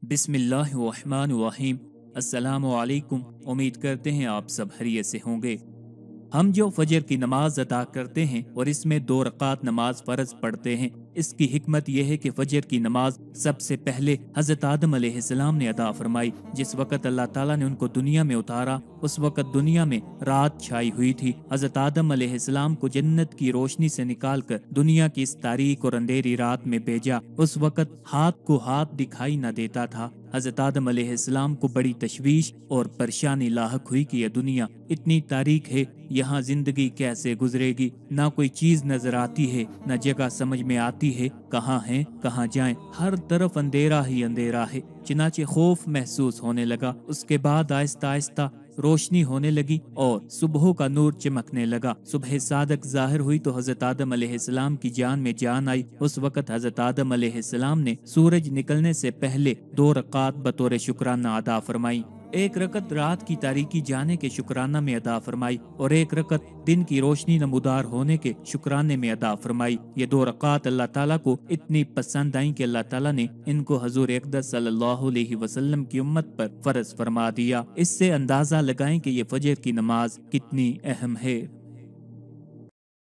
बिस्मिल्लाहिर्रहमानिर्रहीम। अस्सलामु अलैकुम। उम्मीद करते हैं आप सब खैरियत से होंगे। हम जो फजर की नमाज अदा करते हैं और इसमें 2 रकात नमाज फर्ज पढ़ते हैं, इसकी हिकमत यह है कि फजर की नमाज सबसे पहले हजरत आदम अलैहिस्सलाम ने अदा फरमाई। जिस वक्त अल्लाह ताला ने उनको दुनिया में उतारा उस वक्त दुनिया में रात छाई हुई थी। हजरत आदम अलैहिस्सलाम को जन्नत की रोशनी से निकालकर दुनिया की इस तारीक और अंधेरी रात में भेजा। उस वक्त हाथ को हाथ दिखाई न देता था। हजरत आदम अलैहिस्सलाम को बड़ी तशवीश और परेशानी लाहक हुई कि यह दुनिया इतनी तारीक है, यहाँ जिंदगी कैसे गुजरेगी। ना कोई चीज नजर आती है, न जगह समझ में आती है कहाँ है कहाँ जाएं। हर तरफ अंधेरा ही अंधेरा है। चनाचे खौफ महसूस होने लगा। उसके बाद आहिस्ता आहिस्ता रोशनी होने लगी और सुबह का नूर चमकने लगा। सुबह सादक जाहिर हुई तो हजरत आदम अलैहिस्सलाम की जान में जान आई। उस वक्त हजरत आदम अलैहिस्सलाम ने सूरज निकलने से पहले 2 रकात बतौर शुक्राना अदा फरमाई। एक रकत रात की तारीकी जाने के शुक्राना में अदा फरमाई और एक रकत दिन की रोशनी नमूदार होने के शुक्राने में अदा फरमाई। ये 2 रकात अल्लाह ताला को इतनी पसंद आई कि अल्लाह ताला ने इनको हजूर अक़दस सल्लल्लाहु अलैहि वसल्लम की उम्मत पर फर्ज फरमा दिया। इससे अंदाजा लगाएं कि ये फजर की नमाज कितनी अहम है।